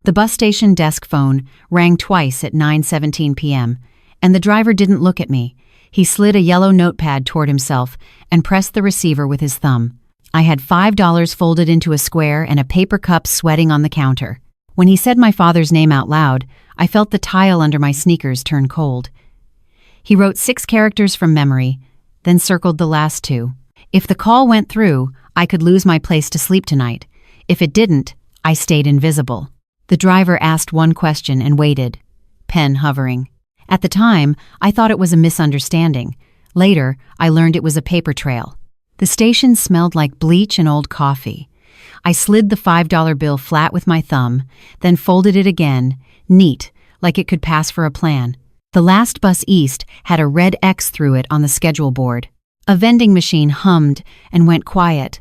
The bus station desk phone rang twice at 9:17 p.m., and the driver didn't look at me. He slid a yellow notepad toward himself and pressed the receiver with his thumb. I had $5 folded into a square and a paper cup sweating on the counter. When he said my father's name out loud, I felt the tile under my sneakers turn cold. He wrote 6 characters from memory, then circled the last 2. If the call went through, I could lose my place to sleep tonight. If it didn't, I stayed invisible. The driver asked one question and waited, pen hovering. At the time, I thought it was a misunderstanding. Later, I learned it was a paper trail. The station smelled like bleach and old coffee. I slid the $5 bill flat with my thumb, then folded it again, neat, like it could pass for a plan. The last bus east had a red X through it on the schedule board. A vending machine hummed and went quiet.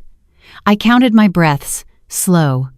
I counted my breaths, slow,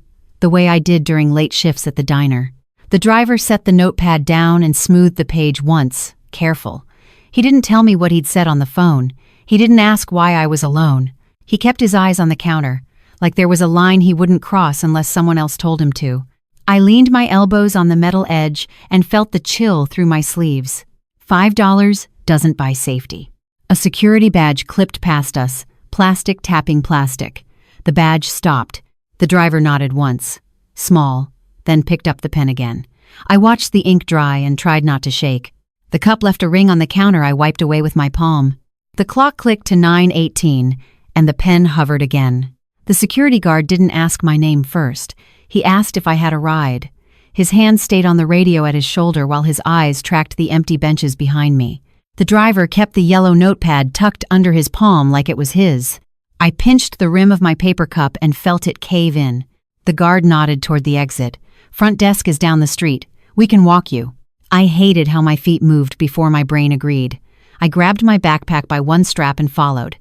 the way I did during late shifts at the diner. The driver set the notepad down and smoothed the page once, careful. He didn't tell me what he'd said on the phone. He didn't ask why I was alone. He kept his eyes on the counter, like there was a line he wouldn't cross unless someone else told him to. I leaned my elbows on the metal edge and felt the chill through my sleeves. $5 doesn't buy safety. A security badge clipped past us, plastic tapping plastic. The badge stopped. The driver nodded once, small, then picked up the pen again. I watched the ink dry and tried not to shake. The cup left a ring on the counter I wiped away with my palm. The clock clicked to 9:18, and the pen hovered again. The security guard didn't ask my name first. He asked if I had a ride. His hand stayed on the radio at his shoulder while his eyes tracked the empty benches behind me. The driver kept the yellow notepad tucked under his palm like it was his. I pinched the rim of my paper cup and felt it cave in. The guard nodded toward the exit. Front desk is down the street. We can walk you. I hated how my feet moved before my brain agreed. I grabbed my backpack by one strap and followed.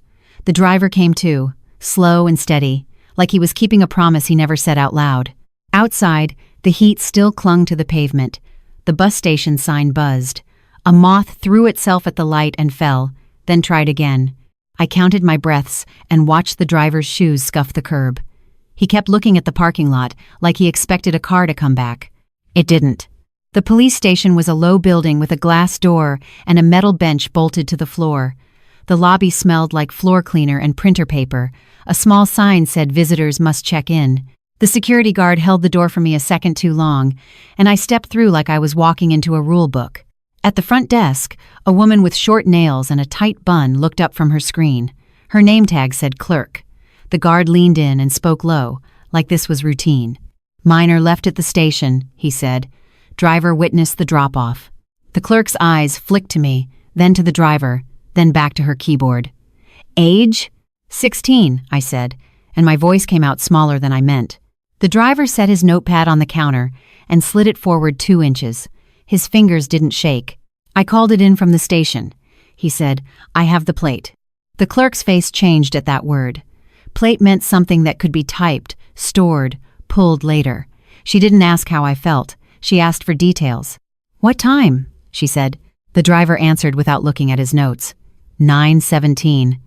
The driver came too, slow and steady, like he was keeping a promise he never said out loud. Outside, the heat still clung to the pavement. The bus station sign buzzed. A moth threw itself at the light and fell, then tried again. I counted my breaths and watched the driver's shoes scuff the curb. He kept looking at the parking lot, like he expected a car to come back. It didn't. The police station was a low building with a glass door and a metal bench bolted to the floor. The lobby smelled like floor cleaner and printer paper. A small sign said visitors must check in. The security guard held the door for me a second too long, and I stepped through like I was walking into a rule book. At the front desk, a woman with short nails and a tight bun looked up from her screen. Her name tag said clerk. The guard leaned in and spoke low, like this was routine. Minor left at the station, he said. Driver witnessed the drop-off. The clerk's eyes flicked to me, then to the driver, then back to her keyboard. Age? 16, I said, and my voice came out smaller than I meant. The driver set his notepad on the counter and slid it forward 2 inches. His fingers didn't shake. I called it in from the station. He said, I have the plate. The clerk's face changed at that word. Plate meant something that could be typed, stored, pulled later. She didn't ask how I felt. She asked for details. What time? She said. The driver answered without looking at his notes. 9:17.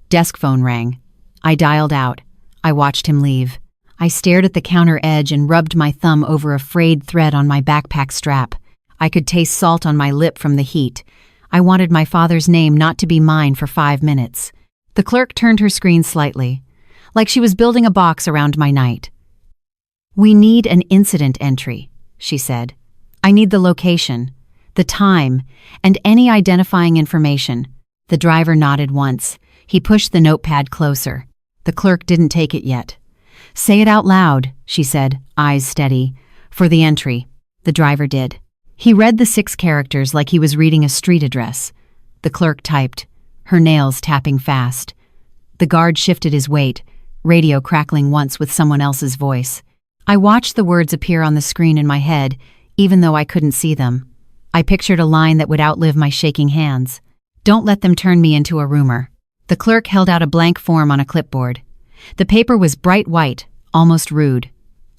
Desk phone rang. I dialed out. I watched him leave. I stared at the counter edge and rubbed my thumb over a frayed thread on my backpack strap. I could taste salt on my lip from the heat. I wanted my father's name not to be mine for 5 minutes. The clerk turned her screen slightly, like she was building a box around my night. We need an incident entry, she said. I need the location, the time, and any identifying information. The driver nodded once. He pushed the notepad closer. The clerk didn't take it yet. Say it out loud, she said, eyes steady. For the entry. The driver did. He read the 6 characters like he was reading a street address. The clerk typed, her nails tapping fast. The guard shifted his weight, radio crackling once with someone else's voice. I watched the words appear on the screen in my head, even though I couldn't see them. I pictured a line that would outlive my shaking hands. Don't let them turn me into a rumor. The clerk held out a blank form on a clipboard. The paper was bright white, almost rude.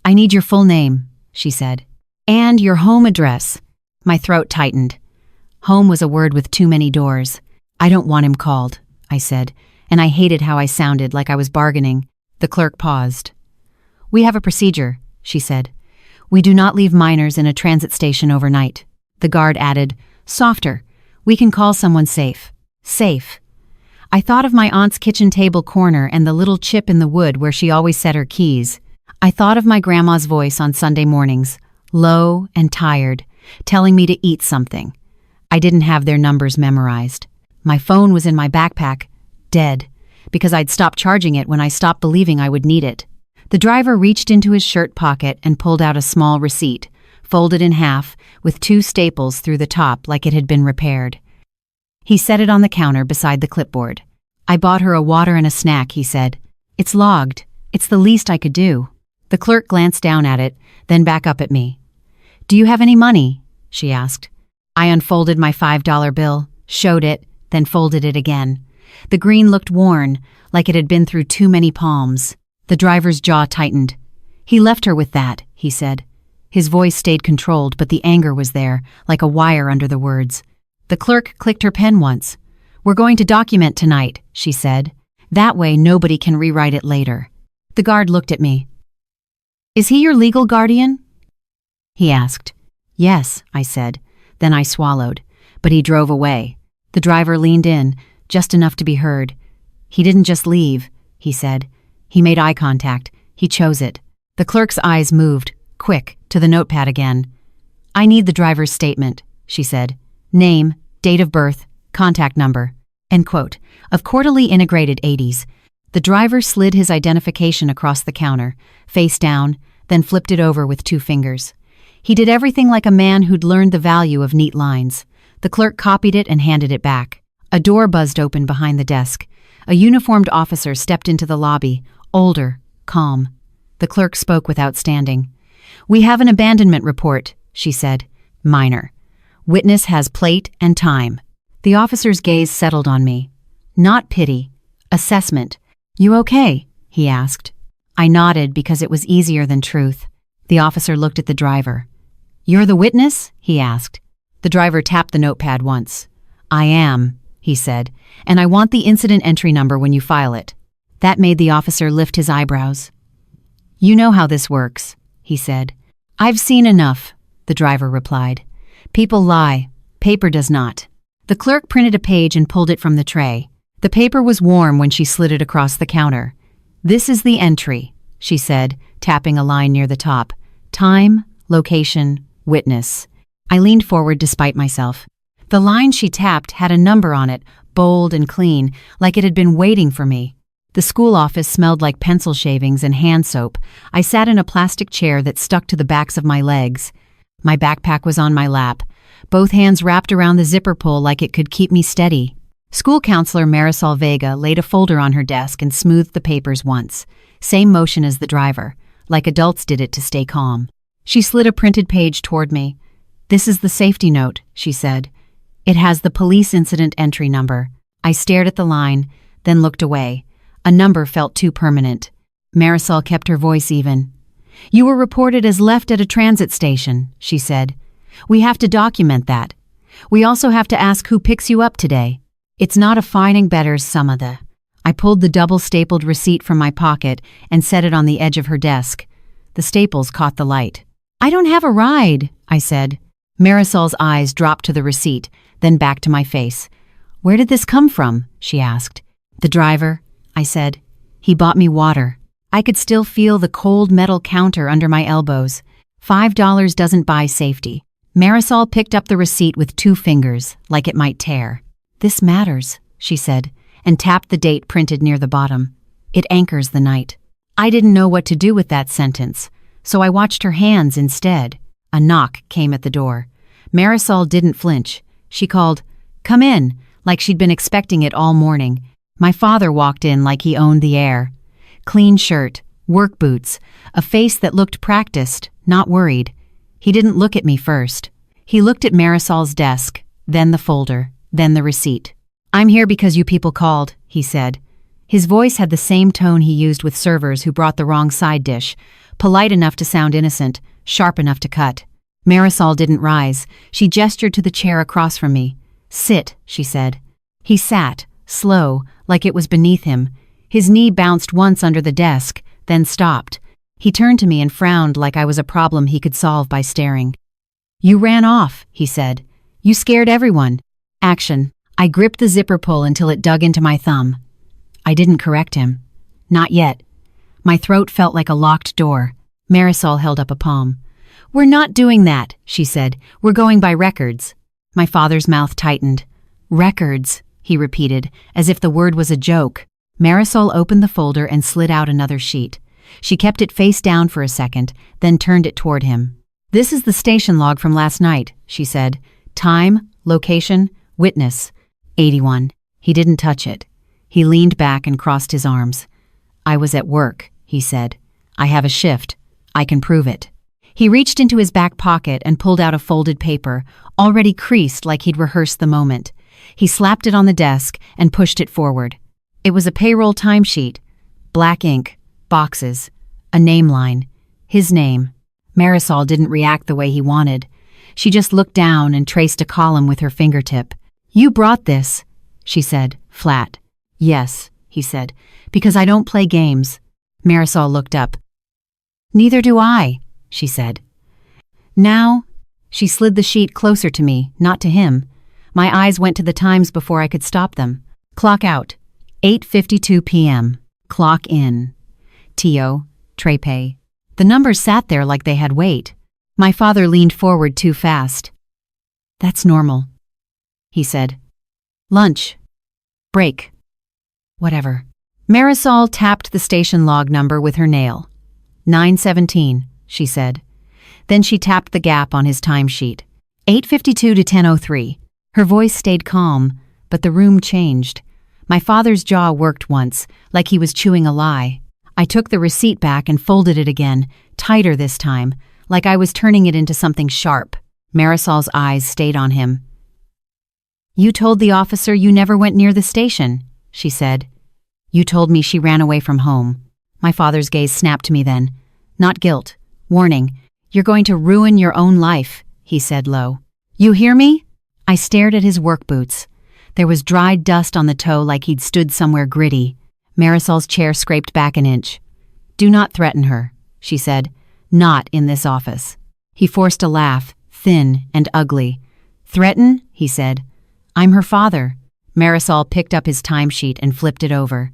I need your full name, she said. And your home address. My throat tightened. Home was a word with too many doors. I don't want him called, I said, and I hated how I sounded, like I was bargaining. The clerk paused. We have a procedure, she said. We do not leave minors in a transit station overnight. The guard added, softer. We can call someone safe. Safe. I thought of my aunt's kitchen table corner and the little chip in the wood where she always set her keys. I thought of my grandma's voice on Sunday mornings, low and tired, telling me to eat something. I didn't have their numbers memorized. My phone was in my backpack, dead, because I'd stopped charging it when I stopped believing I would need it. The driver reached into his shirt pocket and pulled out a small receipt, folded in half, with 2 staples through the top like it had been repaired. He set it on the counter beside the clipboard. I bought her a water and a snack, he said. It's logged. It's the least I could do. The clerk glanced down at it, then back up at me. Do you have any money? She asked. I unfolded my $5 bill, showed it, then folded it again. The green looked worn, like it had been through too many palms. The driver's jaw tightened. He left her with that, he said. His voice stayed controlled, but the anger was there, like a wire under the words. The clerk clicked her pen once. We're going to document tonight, she said. That way nobody can rewrite it later. The guard looked at me. Is he your legal guardian? He asked. Yes, I said. Then I swallowed. But he drove away. The driver leaned in, just enough to be heard. He didn't just leave, he said. He made eye contact. He chose it. The clerk's eyes moved, quick, to the notepad again. I need the driver's statement, she said. Name, date of birth, contact number. End quote. Of quarterly integrated 80s. The driver slid his identification across the counter, face down, then flipped it over with 2 fingers. He did everything like a man who'd learned the value of neat lines. The clerk copied it and handed it back. A door buzzed open behind the desk. A uniformed officer stepped into the lobby, older, calm. The clerk spoke without standing. We have an abandonment report, she said. Minor. Witness has plate and time. The officer's gaze settled on me. Not pity. Assessment. You okay? He asked. I nodded because it was easier than truth. The officer looked at the driver. You're the witness? He asked. The driver tapped the notepad once. I am, he said, and I want the incident entry number when you file it. That made the officer lift his eyebrows. You know how this works, he said. I've seen enough, the driver replied. People lie. Paper does not. The clerk printed a page and pulled it from the tray. The paper was warm when she slid it across the counter. This is the entry, she said, tapping a line near the top. Time, location, witness. I leaned forward despite myself. The line she tapped had a number on it, bold and clean, like it had been waiting for me. The school office smelled like pencil shavings and hand soap. I sat in a plastic chair that stuck to the backs of my legs. My backpack was on my lap, both hands wrapped around the zipper pull like it could keep me steady. School counselor Marisol Vega laid a folder on her desk and smoothed the papers once. Same motion as the driver, like adults did it to stay calm. She slid a printed page toward me. This is the safety note, she said. It has the police incident entry number. I stared at the line, then looked away. A number felt too permanent. Marisol kept her voice even. You were reported as left at a transit station, she said. We have to document that. We also have to ask who picks you up today. It's not a finding betters some of the. I pulled the double-stapled receipt from my pocket and set it on the edge of her desk. The staples caught the light. I don't have a ride, I said. Marisol's eyes dropped to the receipt, then back to my face. Where did this come from? She asked. The driver, I said. He bought me water. I could still feel the cold metal counter under my elbows. $5 doesn't buy safety. Marisol picked up the receipt with 2 fingers, like it might tear. This matters, she said, and tapped the date printed near the bottom. It anchors the night. I didn't know what to do with that sentence, so I watched her hands instead. A knock came at the door. Marisol didn't flinch. She called, "Come in," like she'd been expecting it all morning. My father walked in like he owned the air. Clean shirt, work boots, a face that looked practiced, not worried. He didn't look at me first. He looked at Marisol's desk, then the folder, then the receipt. "I'm here because you people called," he said. His voice had the same tone he used with servers who brought the wrong side dish, polite enough to sound innocent, sharp enough to cut. Marisol didn't rise. She gestured to the chair across from me. "Sit," she said. He sat, slow, like it was beneath him. His knee bounced once under the desk, then stopped. He turned to me and frowned like I was a problem he could solve by staring. "You ran off," he said. "You scared everyone." Action. I gripped the zipper pull until it dug into my thumb. I didn't correct him. Not yet. My throat felt like a locked door. Marisol held up a palm. "We're not doing that," she said. "We're going by records." My father's mouth tightened. "Records," he repeated, as if the word was a joke. Marisol opened the folder and slid out another sheet. She kept it face down for a second, then turned it toward him. "This is the station log from last night," she said. "Time, location, witness, 81. He didn't touch it. He leaned back and crossed his arms. "I was at work," he said. "I have a shift. I can prove it." He reached into his back pocket and pulled out a folded paper, already creased like he'd rehearsed the moment. He slapped it on the desk and pushed it forward. It was a payroll timesheet. Black ink, boxes, a name line. His name. Marisol didn't react the way he wanted. She just looked down and traced a column with her fingertip. "You brought this," she said, flat. "Yes," he said, "because I don't play games." Marisol looked up. "Neither do I," she said. "Now," she slid the sheet closer to me, not to him. My eyes went to the times before I could stop them. Clock out. 8:52 p.m. Clock in. Tio, Trepe. The numbers sat there like they had weight. My father leaned forward too fast. "That's normal," he said. "Lunch. Break. Whatever." Marisol tapped the station log number with her nail. 9:17, she said. Then she tapped the gap on his timesheet. 8:52 to 10:03. Her voice stayed calm, but the room changed. My father's jaw worked once, like he was chewing a lie. I took the receipt back and folded it again, tighter this time, like I was turning it into something sharp. Marisol's eyes stayed on him. "You told the officer you never went near the station," she said. "You told me she ran away from home." My father's gaze snapped to me then. "Not guilt. Warning. You're going to ruin your own life," he said low. "You hear me?" I stared at his work boots. There was dried dust on the toe like he'd stood somewhere gritty. Marisol's chair scraped back an inch. "Do not threaten her," she said. "Not in this office." He forced a laugh, thin and ugly. "Threaten?" he said. "I'm her father." Marisol picked up his timesheet and flipped it over.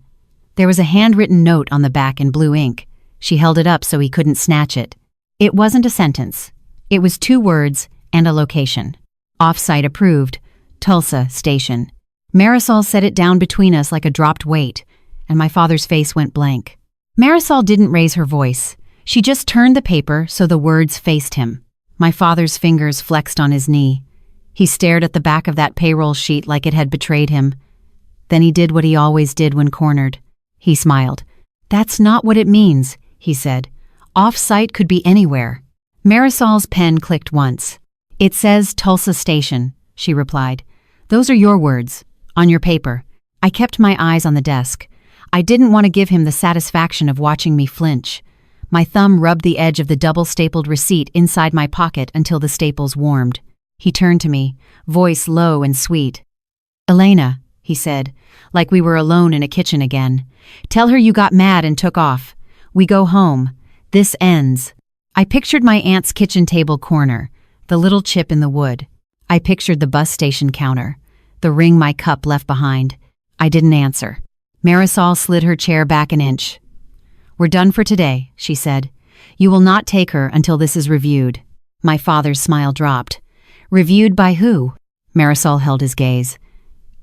There was a handwritten note on the back in blue ink. She held it up so he couldn't snatch it. It wasn't a sentence. It was 2 words and a location. Off-site approved. Tulsa Station. Marisol set it down between us like a dropped weight, and my father's face went blank. Marisol didn't raise her voice. She just turned the paper so the words faced him. My father's fingers flexed on his knee. He stared at the back of that payroll sheet like it had betrayed him. Then he did what he always did when cornered. He smiled. "That's not what it means," he said. "Off-site could be anywhere." Marisol's pen clicked once. "It says Tulsa Station," she replied. "Those are your words, on your paper." I kept my eyes on the desk. I didn't want to give him the satisfaction of watching me flinch. My thumb rubbed the edge of the double-stapled receipt inside my pocket until the staples warmed. He turned to me, voice low and sweet. "Elena," he said, like we were alone in a kitchen again. "Tell her you got mad and took off. We go home. This ends." I pictured my aunt's kitchen table corner, the little chip in the wood. I pictured the bus station counter, the ring my cup left behind. I didn't answer. Marisol slid her chair back an inch. "We're done for today," she said. "You will not take her until this is reviewed." My father's smile dropped. "Reviewed by who?" Marisol held his gaze.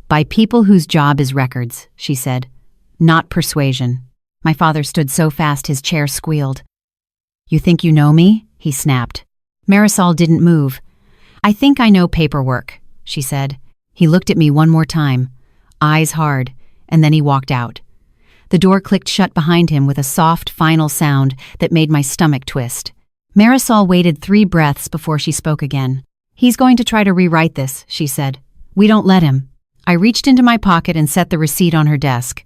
"By people whose job is records," she said. "Not persuasion." My father stood so fast his chair squealed. "You think you know me?" he snapped. Marisol didn't move. "I think I know paperwork," she said. He looked at me one more time, eyes hard, and then he walked out. The door clicked shut behind him with a soft, final sound that made my stomach twist. Marisol waited 3 breaths before she spoke again. "He's going to try to rewrite this," she said. "We don't let him." I reached into my pocket and set the receipt on her desk.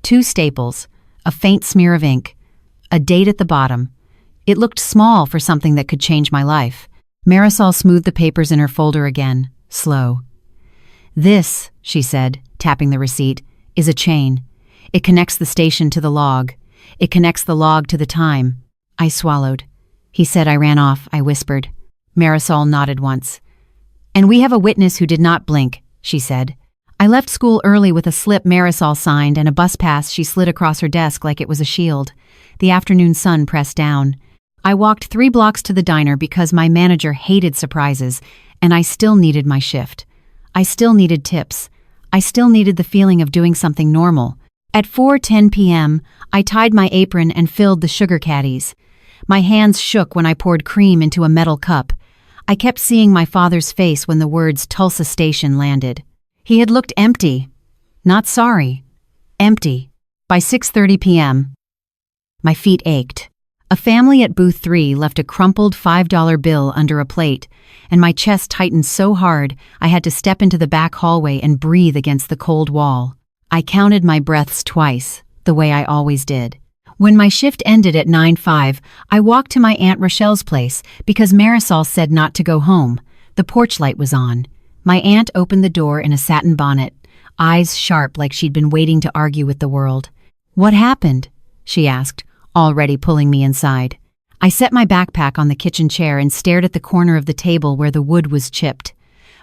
2 staples, a faint smear of ink, a date at the bottom. It looked small for something that could change my life. Marisol smoothed the papers in her folder again, slow. "This," she said, tapping the receipt, "is a chain. It connects the station to the log. It connects the log to the time. I swallowed. He said I ran off, I whispered. Marisol nodded once. And we have a witness who did not blink, she said. I left school early with a slip Marisol signed and a bus pass she slid across her desk like it was a shield. The afternoon sun pressed down. I walked 3 blocks to the diner because my manager hated surprises, and I still needed my shift. I still needed tips. I still needed the feeling of doing something normal. At 4:10 p.m., I tied my apron and filled the sugar caddies. My hands shook when I poured cream into a metal cup. I kept seeing my father's face when the words Tulsa Station landed. He had looked empty. Not sorry. Empty. By 6:30 p.m., my feet ached. A family at booth 3 left a crumpled $5 bill under a plate, and my chest tightened so hard I had to step into the back hallway and breathe against the cold wall. I counted my breaths twice, the way I always did. When my shift ended at 9:05, I walked to my Aunt Rochelle's place because Marisol said not to go home. The porch light was on. My aunt opened the door in a satin bonnet, eyes sharp like she'd been waiting to argue with the world. "What happened?" she asked, already pulling me inside. I set my backpack on the kitchen chair and stared at the corner of the table where the wood was chipped.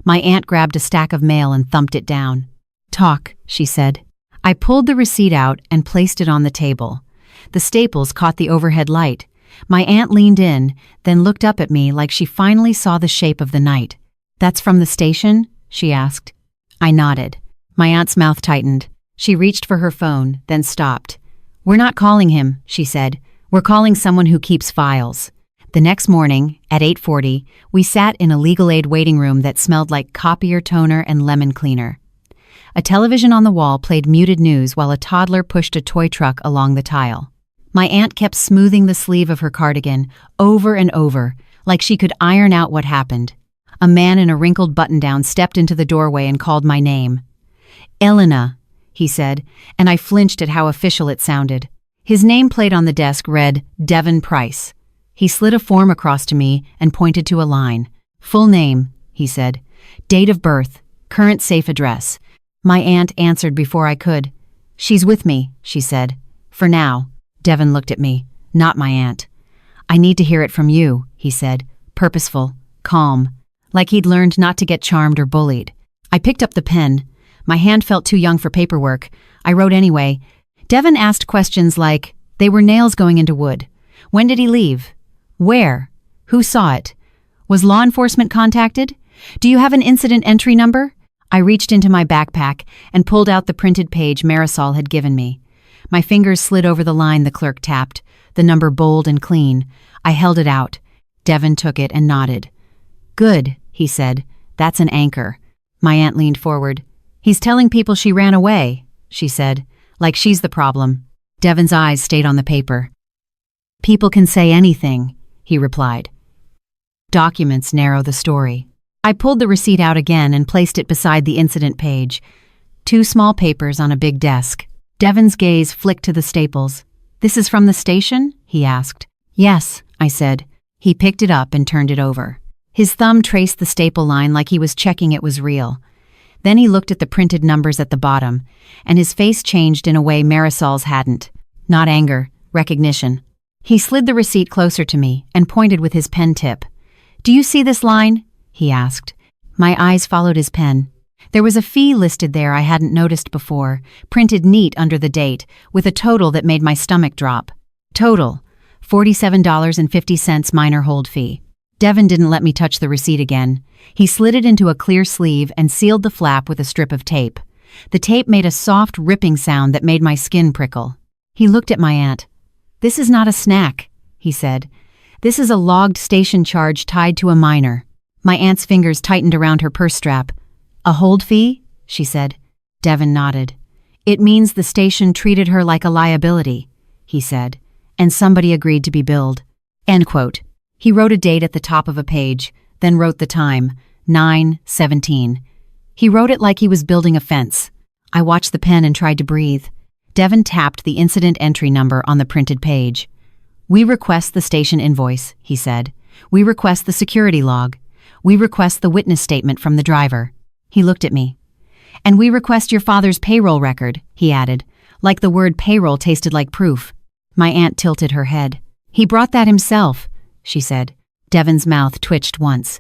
My aunt grabbed a stack of mail and thumped it down. "Talk," she said. I pulled the receipt out and placed it on the table. The staples caught the overhead light. My aunt leaned in, then looked up at me like she finally saw the shape of the night. "That's from the station?" she asked. I nodded. My aunt's mouth tightened. She reached for her phone, then stopped. "We're not calling him," she said. "We're calling someone who keeps files." The next morning, at 8:40, we sat in a legal aid waiting room that smelled like copier toner and lemon cleaner. A television on the wall played muted news while a toddler pushed a toy truck along the tile. My aunt kept smoothing the sleeve of her cardigan over and over, like she could iron out what happened. A man in a wrinkled button-down stepped into the doorway and called my name. "Elena," he said, and I flinched at how official it sounded. His nameplate on the desk read Devon Price. He slid a form across to me and pointed to a line. "Full name," he said. "Date of birth. Current safe address." My aunt answered before I could. "She's with me," she said. "For now." Devon looked at me. Not my aunt. "I need to hear it from you," he said, purposeful, calm, like he'd learned not to get charmed or bullied. I picked up the pen. My hand felt too young for paperwork. I wrote anyway. Devon asked questions like, they were nails going into wood. When did he leave? Where? Who saw it? Was law enforcement contacted? Do you have an incident entry number? I reached into my backpack and pulled out the printed page Marisol had given me. My fingers slid over the line the clerk tapped, the number bold and clean. I held it out. Devon took it and nodded. "Good," he said. "That's an anchor." My aunt leaned forward. "He's telling people she ran away," she said, like she's the problem. Devon's eyes stayed on the paper. "People can say anything," he replied. "Documents narrow the story." I pulled the receipt out again and placed it beside the incident page. 2 small papers on a big desk. Devon's gaze flicked to the staples. "This is from the station?" he asked. "Yes," I said. He picked it up and turned it over. His thumb traced the staple line like he was checking it was real. Then he looked at the printed numbers at the bottom, and his face changed in a way Marisol's hadn't. Not anger, recognition. He slid the receipt closer to me and pointed with his pen tip. "Do you see this line?" he asked. My eyes followed his pen. There was a fee listed there I hadn't noticed before, printed neat under the date, with a total that made my stomach drop. Total, $47.50 minor hold fee. Devon didn't let me touch the receipt again. He slid it into a clear sleeve and sealed the flap with a strip of tape. The tape made a soft, ripping sound that made my skin prickle. He looked at my aunt. "This is not a snack," he said. "This is a logged station charge tied to a minor." My aunt's fingers tightened around her purse strap. "A hold fee?" she said. Devon nodded. "It means the station treated her like a liability," he said, "and somebody agreed to be billed." End quote. He wrote a date at the top of a page, then wrote the time, 9:17. He wrote it like he was building a fence. I watched the pen and tried to breathe. Devon tapped the incident entry number on the printed page. "We request the station invoice," he said. "We request the security log. We request the witness statement from the driver." He looked at me. "And we request your father's payroll record," he added, like the word payroll tasted like proof. My aunt tilted her head. He brought that himself, she said. Devon's mouth twitched once.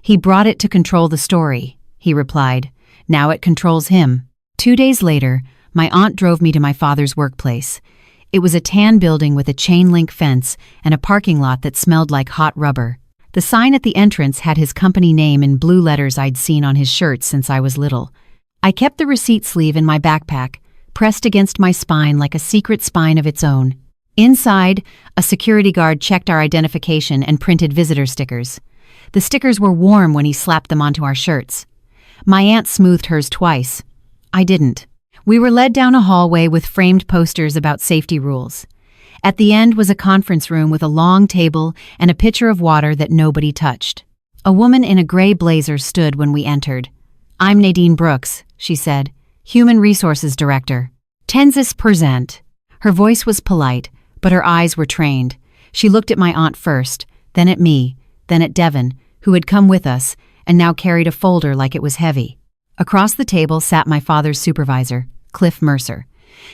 He brought it to control the story, he replied. Now it controls him. 2 days later, my aunt drove me to my father's workplace. It was a tan building with a chain-link fence and a parking lot that smelled like hot rubber. The sign at the entrance had his company name in blue letters I'd seen on his shirt since I was little. I kept the receipt sleeve in my backpack, pressed against my spine like a secret spine of its own. Inside, a security guard checked our identification and printed visitor stickers. The stickers were warm when he slapped them onto our shirts. My aunt smoothed hers twice. I didn't. We were led down a hallway with framed posters about safety rules. At the end was a conference room with a long table and a pitcher of water that nobody touched. A woman in a gray blazer stood when we entered. "I'm Nadine Brooks," she said, "Human Resources Director. Tensis present." Her voice was polite, but her eyes were trained. She looked at my aunt first, then at me, then at Devon, who had come with us and now carried a folder like it was heavy. Across the table sat my father's supervisor, Cliff Mercer.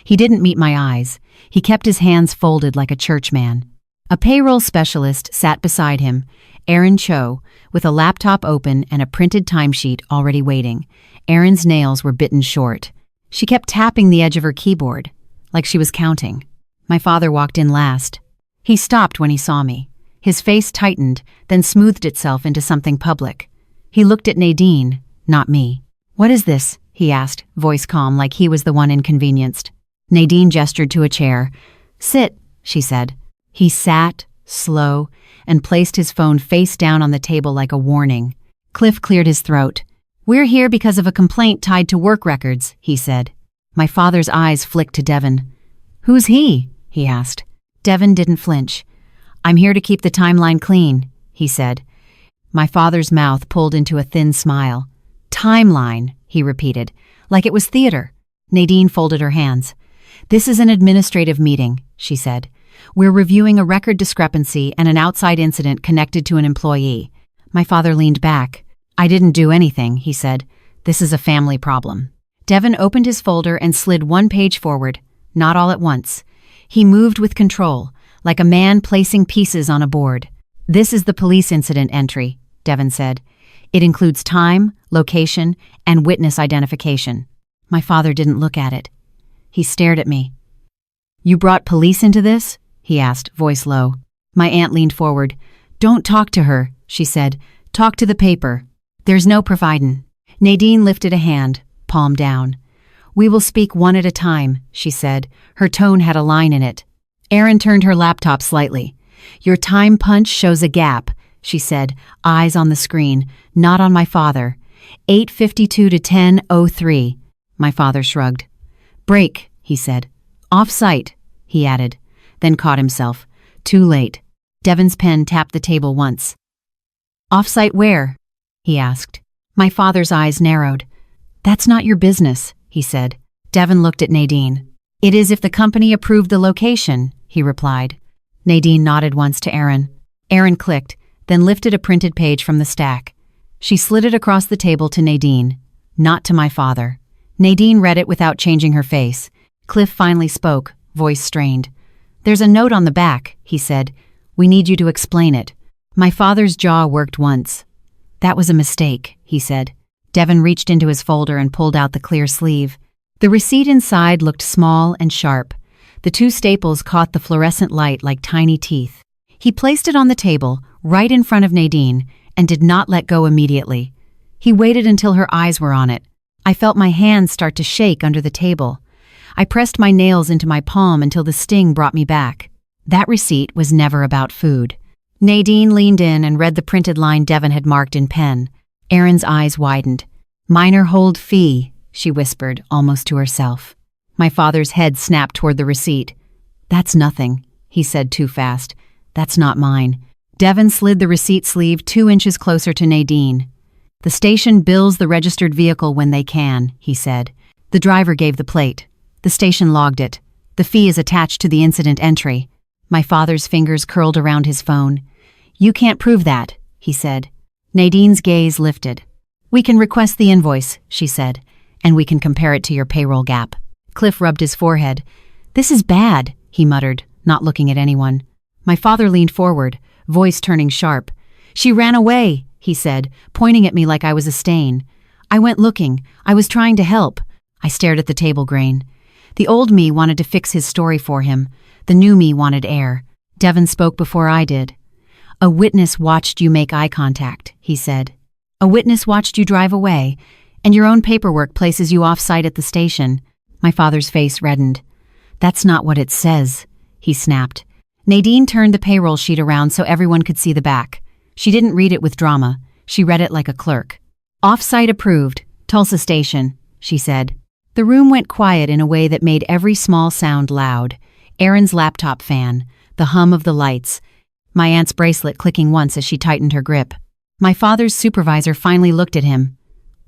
He didn't meet my eyes. He kept his hands folded like a churchman. A payroll specialist sat beside him, Erin Cho, with a laptop open and a printed timesheet already waiting. Erin's nails were bitten short. She kept tapping the edge of her keyboard, like she was counting. My father walked in last. He stopped when he saw me. His face tightened, then smoothed itself into something public. He looked at Nadine, not me. "What is this?" he asked, voice calm like he was the one inconvenienced. Nadine gestured to a chair. "Sit," she said. He sat, slow, and placed his phone face down on the table like a warning. Cliff cleared his throat. "We're here because of a complaint tied to work records," he said. My father's eyes flicked to Devon. "Who's he?" he asked. Devon didn't flinch. "I'm here to keep the timeline clean," he said. My father's mouth pulled into a thin smile. "Timeline," he repeated, like it was theater. Nadine folded her hands. "This is an administrative meeting," she said. "We're reviewing a record discrepancy and an outside incident connected to an employee." My father leaned back. "I didn't do anything," he said. "This is a family problem." Devon opened his folder and slid one page forward, not all at once. He moved with control, like a man placing pieces on a board. "This is the police incident entry," Devon said. "It includes time, location, and witness identification." My father didn't look at it. He stared at me. "You brought police into this?" he asked, voice low. My aunt leaned forward. "Don't talk to her," she said. "Talk to the paper. There's no providin'." Nadine lifted a hand, palm down. "We will speak one at a time," she said. Her tone had a line in it. Erin turned her laptop slightly. "Your time punch shows a gap," she said, eyes on the screen, not on my father. 8:52 to 10:03. My father shrugged. "Break," he said. "Off-site," he added, then caught himself. "Too late." Devon's pen tapped the table once. "Off-site where?" he asked. My father's eyes narrowed. "That's not your business," he said. Devon looked at Nadine. "It is if the company approved the location," he replied. Nadine nodded once to Erin. Erin clicked, then lifted a printed page from the stack. She slid it across the table to Nadine, not to my father. Nadine read it without changing her face. Cliff finally spoke, voice strained. "There's a note on the back," he said. "We need you to explain it." My father's jaw worked once. "That was a mistake," he said. Devon reached into his folder and pulled out the clear sleeve. The receipt inside looked small and sharp. The two staples caught the fluorescent light like tiny teeth. He placed it on the table, right in front of Nadine, and did not let go immediately. He waited until her eyes were on it. I felt my hands start to shake under the table. I pressed my nails into my palm until the sting brought me back. That receipt was never about food. Nadine leaned in and read the printed line Devon had marked in pen. Erin's eyes widened. "Minor hold fee," she whispered, almost to herself. My father's head snapped toward the receipt. "That's nothing," he said too fast. "That's not mine." Devon slid the receipt sleeve 2 inches closer to Nadine. "The station bills the registered vehicle when they can," he said. "The driver gave the plate. The station logged it. The fee is attached to the incident entry." My father's fingers curled around his phone. "You can't prove that," he said. Nadine's gaze lifted. "We can request the invoice," she said, "and we can compare it to your payroll gap." Cliff rubbed his forehead. "This is bad," he muttered, not looking at anyone. My father leaned forward, voice turning sharp. "She ran away," he said, pointing at me like I was a stain. "I went looking. I was trying to help." I stared at the table grain. The old me wanted to fix his story for him. The new me wanted air. Devon spoke before I did. "A witness watched you make eye contact," he said. "A witness watched you drive away, and your own paperwork places you off-site at the station." My father's face reddened. "That's not what it says," he snapped. Nadine turned the payroll sheet around so everyone could see the back. She didn't read it with drama. She read it like a clerk. "Off-site approved, Tulsa Station," she said. The room went quiet in a way that made every small sound loud. Erin's laptop fan, the hum of the lights, my aunt's bracelet clicking once as she tightened her grip. My father's supervisor finally looked at him.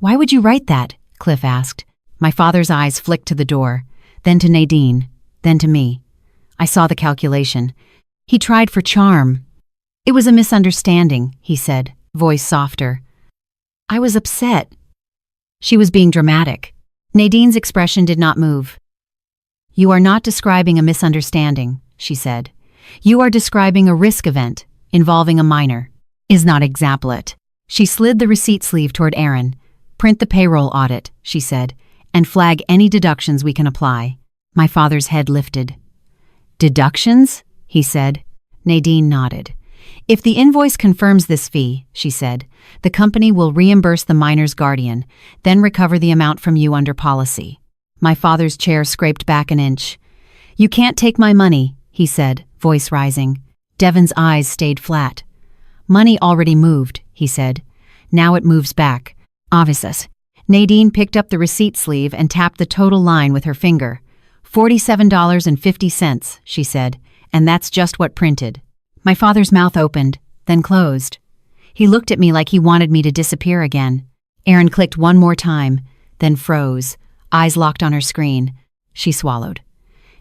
"Why would you write that?" Cliff asked. My father's eyes flicked to the door, then to Nadine, then to me. I saw the calculation. He tried for charm. "It was a misunderstanding," he said, voice softer. "I was upset." She was being dramatic. Nadine's expression did not move. "You are not describing a misunderstanding," she said. "You are describing a risk event involving a minor. Is not example-it." She slid the receipt sleeve toward Erin. "Print the payroll audit," she said, "and flag any deductions we can apply." My father's head lifted. "Deductions?" he said. Nadine nodded. "If the invoice confirms this fee," she said, "the company will reimburse the minor's guardian, then recover the amount from you under policy." My father's chair scraped back an inch. "You can't take my money," he said, voice rising. Devon's eyes stayed flat. "Money already moved," he said. "Now it moves back. Obvious." Nadine picked up the receipt sleeve and tapped the total line with her finger. $47.50, she said, "and that's just what printed." My father's mouth opened, then closed. He looked at me like he wanted me to disappear again. Erin clicked one more time, then froze, eyes locked on her screen. She swallowed.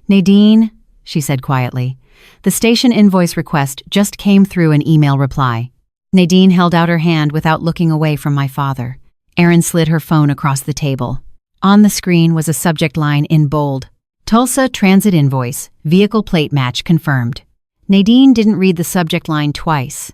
"Nadine," she said quietly, "the station invoice request just came through an email reply." Nadine held out her hand without looking away from my father. Erin slid her phone across the table. On the screen was a subject line in bold. "Tulsa Transit Invoice, Vehicle Plate Match Confirmed." Nadine didn't read the subject line twice.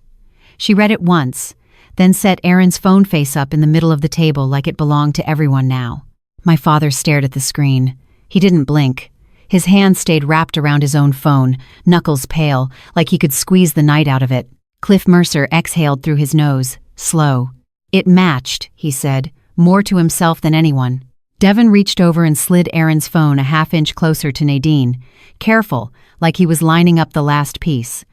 She read it once, then set Erin's phone face up in the middle of the table like it belonged to everyone now. My father stared at the screen. He didn't blink. His hand stayed wrapped around his own phone, knuckles pale, like he could squeeze the night out of it. Cliff Mercer exhaled through his nose, slow. "It matched," he said, more to himself than anyone. Devon reached over and slid Erin's phone a half-inch closer to Nadine, careful, like he was lining up the last piece.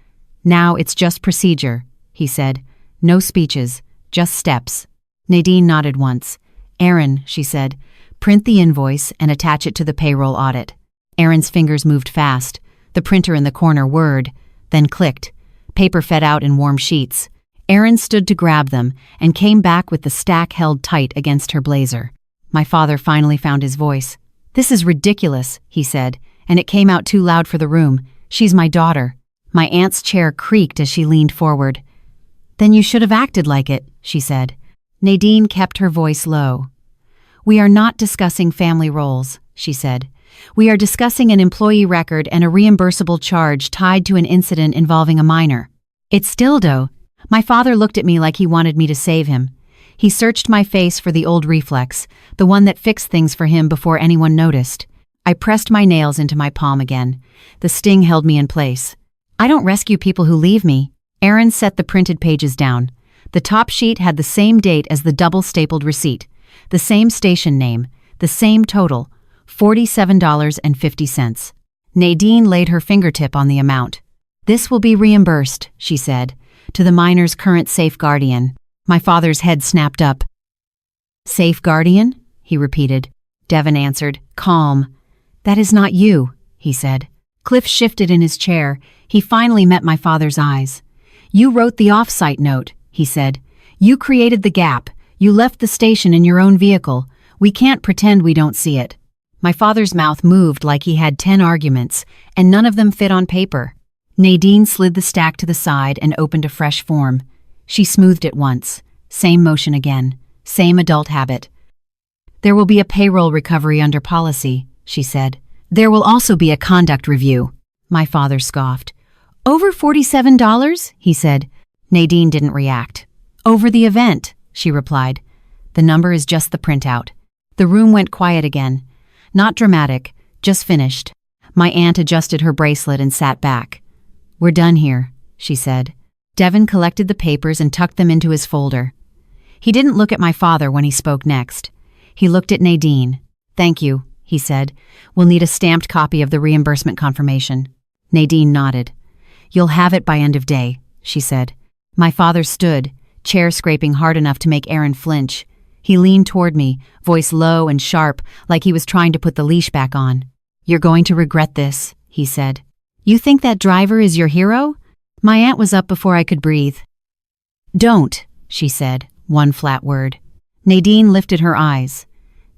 "Now it's just procedure," he said. "No speeches, just steps." Nadine nodded once. "Erin," she said, "print the invoice and attach it to the payroll audit." Erin's fingers moved fast. The printer in the corner whirred, then clicked. Paper fed out in warm sheets. Erin stood to grab them and came back with the stack held tight against her blazer. My father finally found his voice. "This is ridiculous," he said, and it came out too loud for the room. "She's my daughter." My aunt's chair creaked as she leaned forward. "Then you should have acted like it," she said. Nadine kept her voice low. "We are not discussing family roles," she said. "We are discussing an employee record and a reimbursable charge tied to an incident involving a minor." "It's dildo." My father looked at me like he wanted me to save him. He searched my face for the old reflex, the one that fixed things for him before anyone noticed. I pressed my nails into my palm again. The sting held me in place. "I don't rescue people who leave me." Erin set the printed pages down. The top sheet had the same date as the double-stapled receipt, the same station name, the same total, $47.50. Nadine laid her fingertip on the amount. "This will be reimbursed," she said, "to the minor's current safe guardian." My father's head snapped up. "Safe guardian?" he repeated. Devon answered, calm. "That is not you," he said. Cliff shifted in his chair. He finally met my father's eyes. "You wrote the off-site note," he said. "You created the gap. You left the station in your own vehicle. We can't pretend we don't see it." My father's mouth moved like he had 10 arguments, and none of them fit on paper. Nadine slid the stack to the side and opened a fresh form. She smoothed it once. Same motion again. Same adult habit. "There will be a payroll recovery under policy," she said. "There will also be a conduct review." My father scoffed. Over $47, he said. Nadine didn't react. Over the event, she replied. The number is just the printout. The room went quiet again. Not dramatic, just finished. My aunt adjusted her bracelet and sat back. We're done here, she said. Devin collected the papers and tucked them into his folder. He didn't look at my father when he spoke next. He looked at Nadine. Thank you, he said. We'll need a stamped copy of the reimbursement confirmation. Nadine nodded. You'll have it by end of day, she said. My father stood, chair scraping hard enough to make Aaron flinch. He leaned toward me, voice low and sharp, like he was trying to put the leash back on. You're going to regret this, he said. You think that driver is your hero? My aunt was up before I could breathe. Don't, she said, one flat word. Nadine lifted her eyes.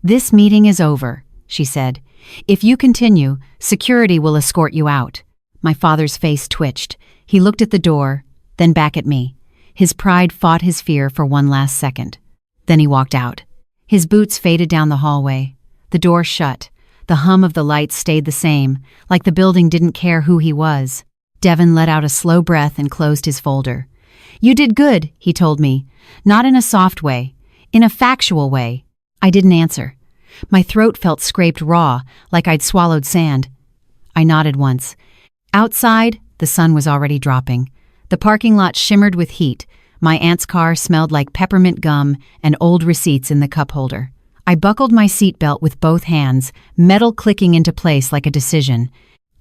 This meeting is over, she said. If you continue, security will escort you out. My father's face twitched. He looked at the door, then back at me. His pride fought his fear for one last second. Then he walked out. His boots faded down the hallway. The door shut. The hum of the lights stayed the same, like the building didn't care who he was. Devin let out a slow breath and closed his folder. You did good, he told me. Not in a soft way. In a factual way. I didn't answer. My throat felt scraped raw, like I'd swallowed sand. I nodded once. Outside, the sun was already dropping. The parking lot shimmered with heat. My aunt's car smelled like peppermint gum and old receipts in the cup holder. I buckled my seatbelt with both hands, metal clicking into place like a decision.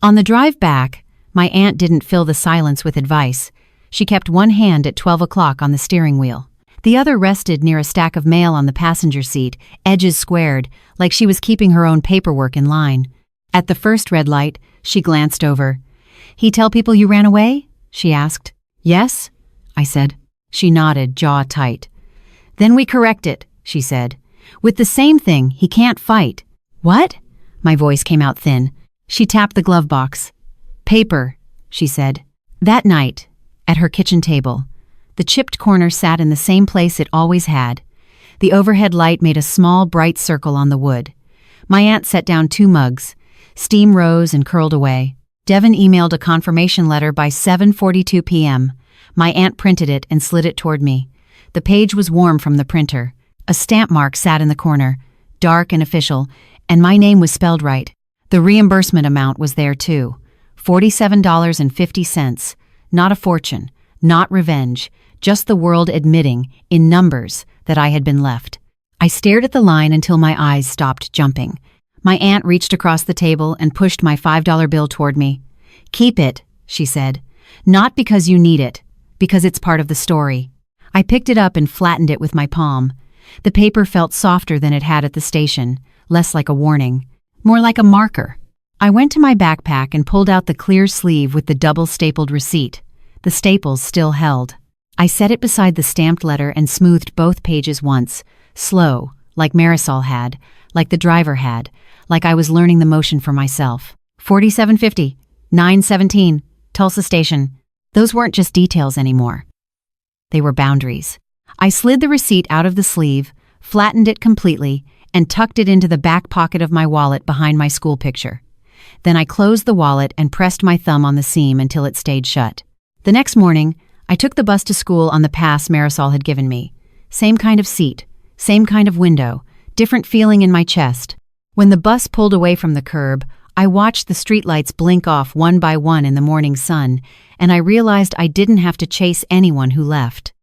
On the drive back, my aunt didn't fill the silence with advice. She kept one hand at 12 o'clock on the steering wheel. The other rested near a stack of mail on the passenger seat, edges squared, like she was keeping her own paperwork in line. At the first red light, she glanced over. He tell people you ran away? She asked. Yes, I said. She nodded, jaw tight. Then we correct it, she said. With the same thing, he can't fight. What? My voice came out thin. She tapped the glove box. Paper, she said. That night, at her kitchen table, the chipped corner sat in the same place it always had. The overhead light made a small, bright circle on the wood. My aunt set down 2 mugs. Steam rose and curled away. Devin emailed a confirmation letter by 7:42 p.m. My aunt printed it and slid it toward me. The page was warm from the printer. A stamp mark sat in the corner, dark and official, and my name was spelled right. The reimbursement amount was there too. $47.50. Not a fortune, not revenge, just the world admitting, in numbers, that I had been left. I stared at the line until my eyes stopped jumping. My aunt reached across the table and pushed my $5 bill toward me. Keep it, she said. Not because you need it, because it's part of the story. I picked it up and flattened it with my palm. The paper felt softer than it had at the station, less like a warning, more like a marker. I went to my backpack and pulled out the clear sleeve with the double-stapled receipt. The staples still held. I set it beside the stamped letter and smoothed both pages once, slow, like Marisol had, like the driver had, like I was learning the motion for myself. 4750, 917, Tulsa Station. Those weren't just details anymore. They were boundaries. I slid the receipt out of the sleeve, flattened it completely, and tucked it into the back pocket of my wallet behind my school picture. Then I closed the wallet and pressed my thumb on the seam until it stayed shut. The next morning, I took the bus to school on the pass Marisol had given me. Same kind of seat, same kind of window, different feeling in my chest. When the bus pulled away from the curb, I watched the streetlights blink off one by one in the morning sun, and I realized I didn't have to chase anyone who left.